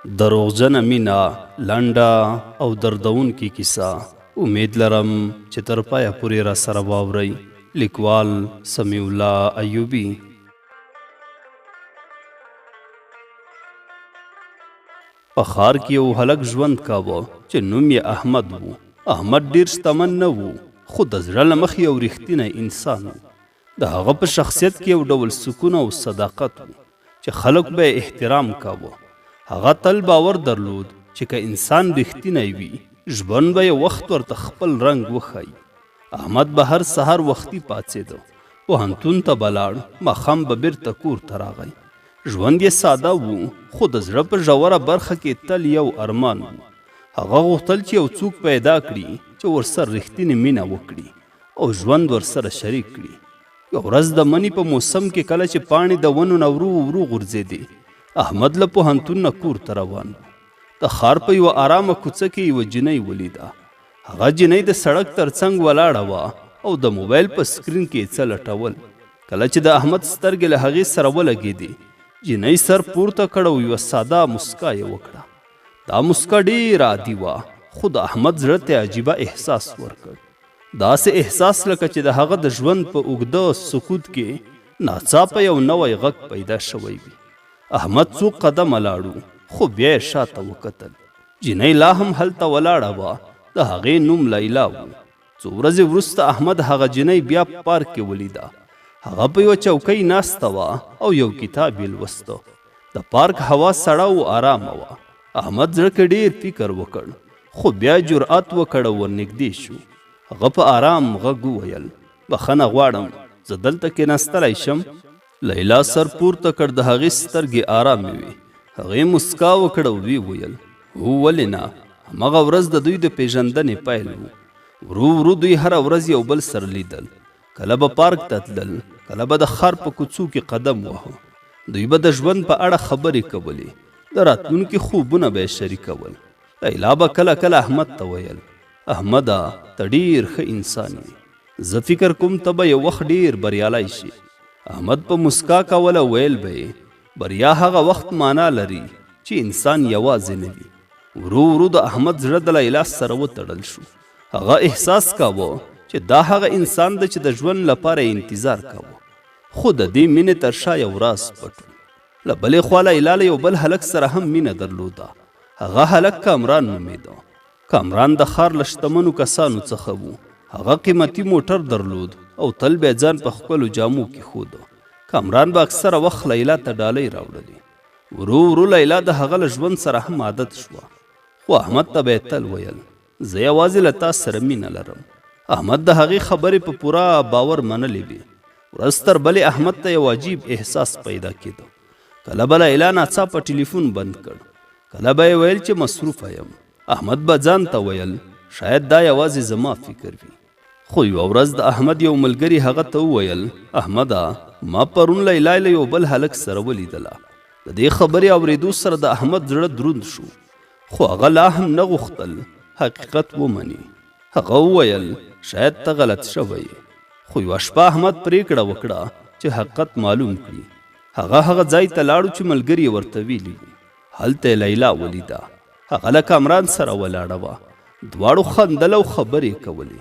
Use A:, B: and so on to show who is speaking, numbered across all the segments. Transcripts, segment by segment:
A: دروغجن مینا لنډه او دردون کی کیسه. امید لرم چې تر پایه پورې را سره واورئ. لیکوال سمیع الله ایوبی. په ښار کې یو هلک ژوند کاوه چې نوم یې احمد و. احمد ډیر شتمن نه و، خو د زړه له مخې یو رښتینی انسان و. د هغه په شخصیت کې یو ډول سکون او صداقت و چې خلک به یې احترام کاوه. هغه تل باور درلود چې که انسان رښتینی وي، ژوند به یې وخت ورته خپل رنګ وښایي. احمد به هر سهار وختي پاڅېده، پوهنتون ته به لاړ، ماښام به بیرته کور ته راغی. ژوند یې ساده و، خو د زړه په ژوره برخه کې تل یو ارمان و. هغه غوښتل چې یو څوک پیدا کړي چې ورسره رښتینې مینه وکړي او ژوند ورسره شریک کړي. یو ورځ د مني په موسم کې کله چې پاڼې د ونو نه ورو ورو غورځېدې، احمد له پوهنتون نه کور ته روان و. د ښار په یوه ارامه کوڅه کې یوه جینۍ ولیده. هغه جینۍ د سړک تر څنګ ولاړه وه او د موبایل په سکرین کې یې څه لټول. کله چې د احمد سترګې له هغې سره ولګېدې، جینۍ سر پورته کړ او یوه ساده مسکا یې وکړه. دا مسکا ډېره عادي وه، خو د احمد زړه ته عجیبه احساس ورکړ. داسې احساس لکه چې د هغه د ژوند په اوږده سکوت کې ناڅاپه یو نوی غږ پیدا شوی وي. احمد څو قدمه لاړو، خو بیا یې شاته وکتل. جینۍ لا هم هلته ولاړه وه. د هغې نوم لیلا و. څو ورځې وروسته احمد هغه جینۍ بیا په پارک کې ولیده. هغه په یوه چوکۍ ناسته وه او یو کتاب یې لوسته. د پارک هوا سړه او آرامه وه. احمد زړه کې ډېر فکر وکړ، خو بیا جرأت وکړ او ورنږدې شو. هغه په آرام غږ وویل، بخښنه غواړم، زه دلته کېناستلی شم؟ لیلا سر پورته کړ. د هغې سترګې آرامې وې. هغې مسکا وکړه او ویې ویل، هو ولې نه. همغه ورځ د دوی د پیژندنې پیل و. ورو ورو دوی هره ورځ یو بل سره لیدل. کله به پارک ته تلل، کله به د ښار په کوڅو کې قدم وهه. دوی به د ژوند په اړه خبرې کولې، د راتلونکي خوبونه به یې شریکول. لیلا به کله کله احمد ته ویل، احمده ته ډېر ښه انسان یې، زه فکر کوم ته به یو وخت ډېر بریالی شي. احمد په مسکا کوله ویل به یې، بریا هغه وخت معنا لري چې انسان یوازې نه وي. ورو ورو د احمد زړه د لیلا سره وتړل شو. هغه احساس کاوه چې دا هغه انسان دی چې د ژوند لپاره یې انتظار کاوه. خو د دې مینې تر شا یو راز پټ و. له بلې خوا لیلا له یو بل هلک سره هم مینه درلوده. هغه هلک کامران نومېده. کامران د ښار له شتمنو کسانو څخه و. هغه قیمتي موټر درلود او تل به ځان په خپلو جامو کې ښوده. کامران به اکثره وخت لیلا ته ډالۍ راوړلې. ورو ورو لیلا د هغه له ژوند سره هم عادت شوه. خو احمد ته به یې تل ویل، زه یوازې له تا سره مینه لرم. احمد د هغې خبرې په پوره باور منلې وې. ورځ تر بلې احمد ته یو عجیب احساس پیدا کېده. کله به لیلا ناڅاپه ټلیفون بند کړ، کله به یې ویل چې مصروفه یم. احمد به ځان ته ویل، شاید دا یوازې زما فکر وي. خو یوه ورځ د احمد یو ملګري هغه ته وویل، احمده ما پرون لیلا له یو بل هلک سره ولیدله. د دې خبرې اورېدو سره د احمد زړه دروند شو، خو هغه لا هم نه غوښتل حقیقت ومني. هغه وویل، شاید ته غلط شوی. خو یوه شپه احمد پرېکړه وکړه چې حقیقت معلوم کړي. هغه ځای ته لاړو چې ملګري یې ورته ویلي وي. هلته یې لیلا ولیده. هغه له کامران سره ولاړه وه. دواړو خندل او خبرې کولې.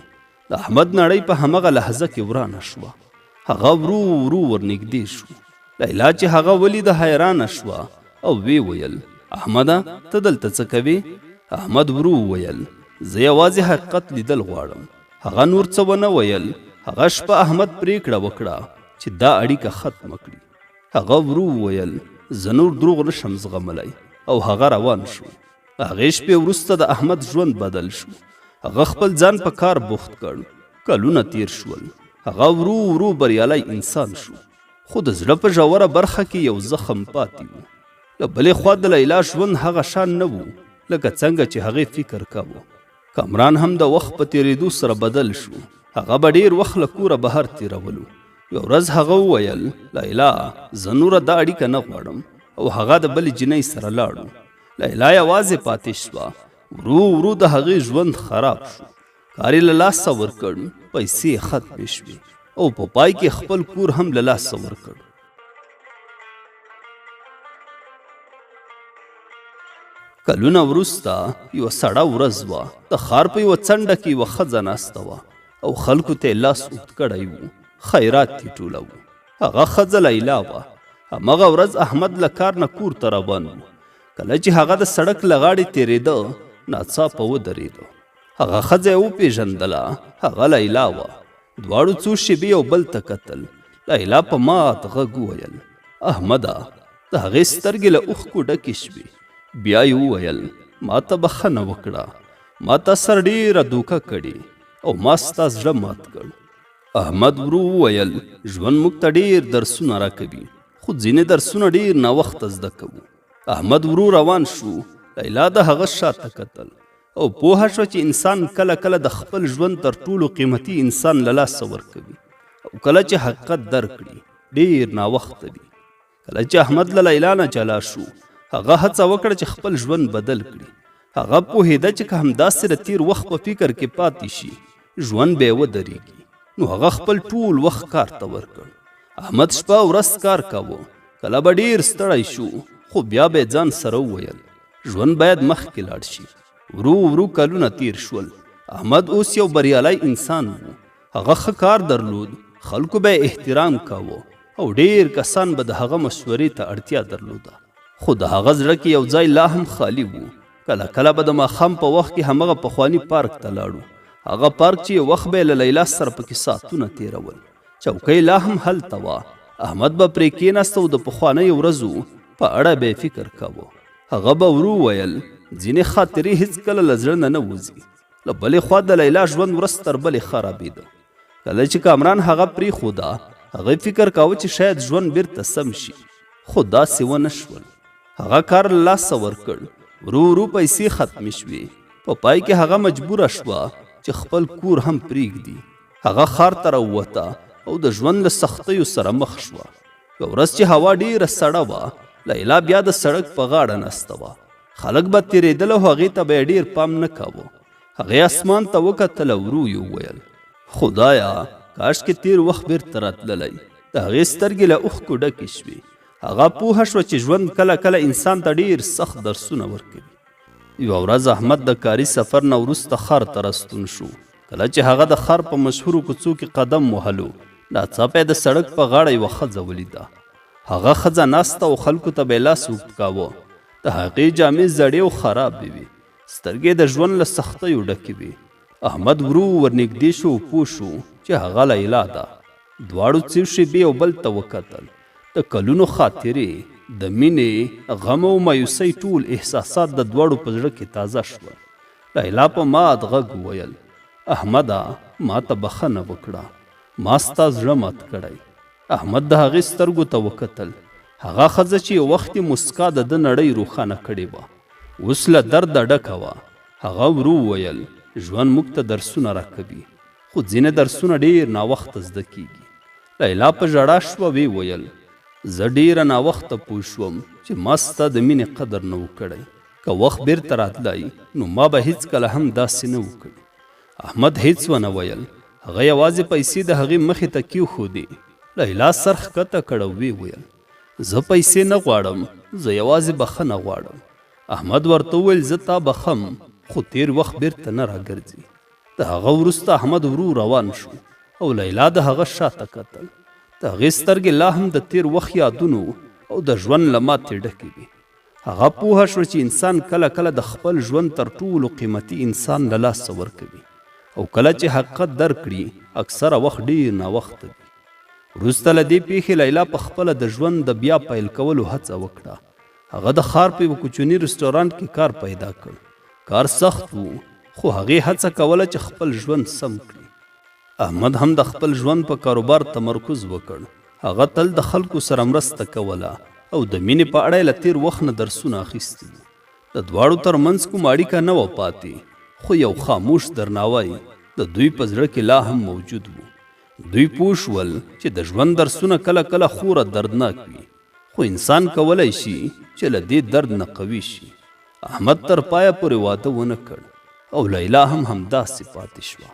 A: د احمد نړۍ په همغه لحظه کې ورانه شوه. هغه ورو ورو ورنږدې شو. لیلا چې هغه ولیده حیرانه شوه او ویې ویل، احمده ته دلته څه کوې؟ احمد ورو وویل، زه یوازې حقیقت لیدل غواړم. هغه نور څه ونه ویل. هغه شپه احمد پرېکړه وکړه چې دا اړیکه ختمه کړي. هغه ورو وویل، زه نور دروغ نشم زغملی، او هغه روان شو. هغې شپې وروسته د احمد ژوند بدل شو. هغه خپل ځان په کار بوخت کړ. کلونه تیر شول. هغه ورو ورو بریالی انسان شو، خو د زړه په ژوره برخه کې یو زخم پاتې و. له بلې خوا د لیلا ژوند هغه شان نه و لکه څنګه چې هغې فکر کاوه. کامران هم د وخت په تېرېدو سره بدل شو. هغه به ډېر وخت له کوره بهر تېرولو. یو ورځ هغه وویل، لیلا زه نوره دا اړیکه نه غواړم، او هغه د بلې جینۍ سره لاړو. لیلا یوازې پاتې شوه. ورو ورو د هغې ژوند خراب شو. کار یې له لاسه ورکړ، پیسې ختمې شوې، او په پای کې خپل کور هم له لاسه ورکړ. کلونه وروسته یوه سړه ورځ وه. د ښار په یوه څنډه کې یوه ښځه ناسته وه او خلکو ته یې لاس اوږد کړی و، خیرات یې ټولوو. هغه ښځه لیلا وه. همغه ورځ احمد له کار نه کور ته روان و. کله چې هغه د سړک له غاړې تېرېده ناڅاپه ودرېده. هغه ښځه یې وپېژندله، هغه لیلا وه. دواړو څو شېبې یو بل ته کتل. لیلا په مات غږ وویل احمده. د هغې سترګې له اوښکو ډکې شوې. بیا یې وویل ما ته بښنه وکړه، ما تا سره ډېره دوکه کړې او ما ستا زړه مات کړ. احمد ورو وویل ژوند موږ ته ډېر درسونه راکوي، خو ځینې درسونه ډېر ناوخته زده کوو. احمد ورو روان شو. لیلا د هغه شاته کتل او پوهه شوه چې انسان کله کله د خپل ژوند تر ټولو قیمتي انسان له لاسه ورکوي او کله چې حقیقت درکړي ډېر ناوخته وي. کله چې احمد له لیلا نه جلا شو هغه هڅه وکړه چې خپل ژوند بدل کړي. هغه پوهېده چې که همداسې د تیر وخت په فکر کې پاتې شي ژوند به یې ودرېږي. نو هغه خپل ټول وخت کار ته ورکړ. احمد شپه ورځ کار کاوه. کله به ډېر ستړی شو خو بیا به یې ځان سره وویل ژوند باید مخکې لاړ شي. ورو ورو کلونه تیر شول. احمد اوس یو بریالی انسان و. هغه ښه کار درلود، خلکو به یې احترام کاوه او ډېر کسان به د هغه مشورې ته اړتیا درلوده. خو د هغه زړه کې یو ځای لا هم خالی و. کله کله به د ماښام په وخت کې همغه پخواني پارک ته لاړو. هغه پارک چې یو وخت به یې له لیلا سره پکې ساعتونه تېرول. چوکۍ لا هم هلته وه. احمد به پرې کېناسته او د پخوانیو ورځو په اړه به یې فکر کاوه. هغه به ورو ویل ځینې خاطرې هېڅکله له زړه نه وځي. له بلې خوا د لیلا ژوند ورځ تر بلې خرابېده. کله چې کامران هغه پرېښوده هغې فکر کاوه چې شاید ژوند بیرته سم شي، خو داسې ونه شول. هغه کار له لاسه ورکړ. ورو ورو پیسې ختمې شوې. په پای کې هغه مجبوره شوه چې خپل کور هم پرېږدي. هغه ښار ته راووته او د ژوند له سختیو سره مخ شوه. یوه ورځ چې هوا ډېره سړه وه لیلا بیا د سړک په غاړه ناسته وه. خلک به تېرېدل او هغې ته به یې ډېر پام نه کاوه. هغې اسمان ته وکتل او ورو یې وویل خدایه کاشکې تېر وخت بیرته راتللی. د هغې سترګې له اوښکو ډکې شوې. هغه پوهه شوه چې ژوند کله کله انسان ته ډېر سخت درسونه ورکوي. یوه ورځ احمد د کاري سفر نه وروسته ښار ته راستون شو. کله چې هغه د ښار په مشهورو کوڅو کې قدم وهلو ناڅاپه یې د سړک په غاړه یوه ښځه ولیده. هغه ښځه ناسته او خلکو ته به یې لاس اوږد کاوه. د هغې جامې زړې او خرابې وې. سترګې د ژوند له سختیو ډکې وې. احمد ورو ورنږدې شو او پوه شو چې هغه لیلا ده. دواړو څو شېبې یو بل ته وکتل. د کلونو خاطرې، د مینې، غم او مایوسۍ ټول احساسات د دواړو په زړه کې تازه شول. لیلا په مات غږ وویل احمده ما ته بښنه وکړه، ما ستا زړه مات کړی. احمد د هغې سترګو ته وکتل. هغه ښځه چې یو وخت یې مسکا د ده نړۍ روښانه کړې وه اوس له درده ډکه وه. هغه ورو وویل ژوند موږ ته درسونه راکوي، خو ځینې درسونه ډېر ناوخته زده کیږي. لیلا په ژړا شوه ویې ویل زه ډېره ناوخته پوه شوم چې ما ستا د مینې قدر نه و کړی. که وخت بیرته راتلی نو ما به هېڅکله هم داسې نه و کړي. احمد هېڅ ونه ویل. هغه یوازې پیسې د هغې مخې ته کېښودې. لیلا سر ښکته کړ او ویې ویل زه پیسې نه غواړم، زه یوازې بښنه غواړم. احمد ورته وویل زه تا بښم، خو تیر وخت بیرته نه راګرځي. د هغه وروسته احمد ورو روان شو او لیلا د هغه شاته کتل. د هغې سترګې لا هم د تیر وخت یادونو او د ژوند له ماتې ډکې وې. هغه پوهه شوه چې انسان کله کله د خپل ژوند تر ټولو قیمتي انسان له لاسه ورکوي او کله چې حقیقت درکړي اکثره وخت ډېر ناوخته وي. وروسته له دې پیښې لیلا په خپله د ژوند د بیا پیل کولو هڅه وکړه. هغه د ښار په یوه کوچني رستورانت کې کار پیدا کړ. کار سخت و، خو هغې هڅه کوله چې خپل ژوند سم کړي. احمد هم د خپل ژوند په کاروبار تمرکز وکړ. هغه تل د خلکو سره مرسته کوله او د مینې په اړه یې له تېر وخت نه درسونه اخیستي وو. د دواړو ترمنځ کوم اړیکه نه وه پاتې، خو یو خاموش درناوی د دوی په زړه کې لا هم موجود و. دوی پوه شول چې د ژوند درسونه کله کله خوره دردناک وي، خو انسان کولی شي چې له دې درد نه قوي شي. احمد تر پایه پورې واده ونه کړ او لیلا هم همداسې پاتې شوه.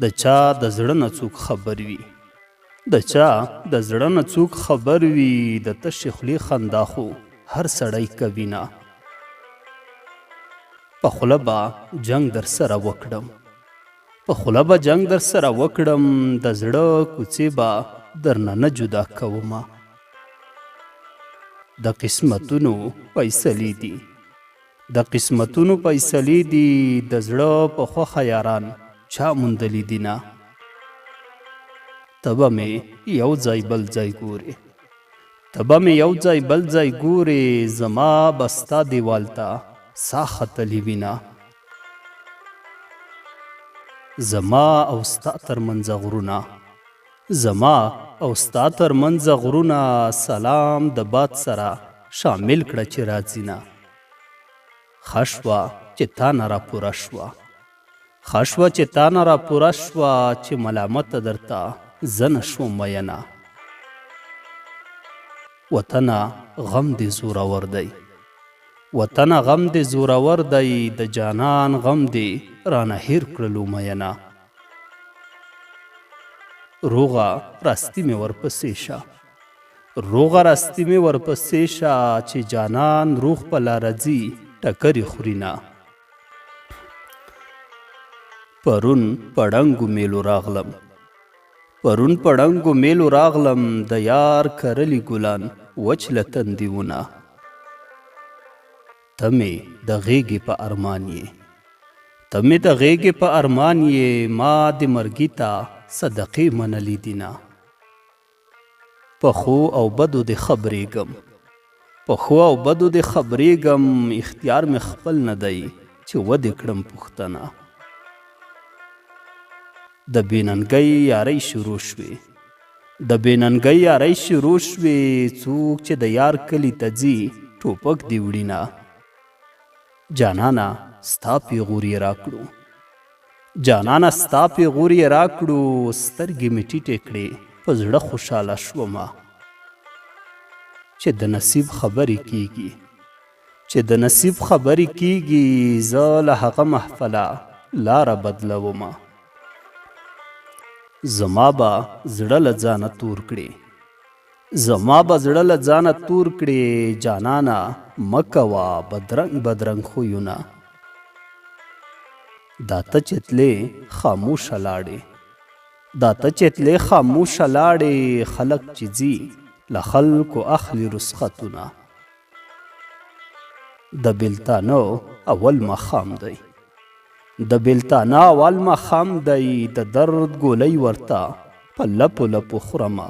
A: د چا د زړه نه څوک خبر وي، د چا د زړه نه څوک خبر وي د تشې خولې خندا خو هر سړی کوي نه. په خوله به جنګ در سره وکړم، په خوله به جنګ در سره وکړم، د زړه کوڅې به درنه نه جدا کومه. د قسمتونو فیصلې دي، د قسمتونو فیصلې دي، د زړه په خوښه یاران چا موندلي دي نه. ته به مې یو ځای بل ځای ګورې، ته به مې یو ځای بل ځای ګورې، زما به ستا دیوال ته سا ختلې وي نه. زما او ستا ترمنځه غرونه، زما او ستا ترمنځه غرونه، سلام د باد سره شامل کړه چې راځي نه. ښه شوه چې تا نه راپوره شوه، ښه شوه چې تا نه راپوره شوه، چې ملامته درته زه نه شوم مینه. وطنه غم دې زورور دی، وطنه غم دې زورور دی، د جانان غم دې رانه هیر کړلو مینه. روغه راستی مې ورپسې شه، روغه راستی مې ورپسې شه، چې جانان روغ په لاره ځي ټکرې خوري نه. پرون په ړنګو میلو راغلم، پرون په ړنګو میلو راغلم، د یار کرلي ګلان وچ له تندې ونه. ته مې د غېږې په ارمان یې، ته مې د غېږې په ارمان یې، ما د مرګي ته صدقې منلي دي نه. په ښو او بدو دې خبرېږم، په ښو او بدو دې خبرېږم، اختیار مې خپل نه دی چې ودې کړم پوښتنه. د بېننګۍ یارۍ شروع شوې، د بېننګۍ یارۍ شروع شوې، څوک چې د یار کلي ته ځي ټوپک دې وړي نه. جانانه ستا پیغور یې راکړو، جانانه ستا پیغور یې راکړو، سترګې مې ټیټې کړې په زړه خوشحاله شومه. چې د نصیب خبرې کېږي، چې د نصیب خبرې کېږي، زه له هغه محفله لاره بدلومه. زما به زړه له ځانه تور کړې، زما به زړه له ځانه تور کړې، جانانه مه کوه بدرنګ بدرنګ خویونه. دا ته چې تلې خاموشه لاړې، دا ته چې تلې خاموشه لاړې، خلک چې ځي له خلکو اخلي رسختونه. د بېلتانه اول ماښام دی، د بېلتانه اول ماښام دی، د درد ګولۍ ورته په لپو لپو خورمه.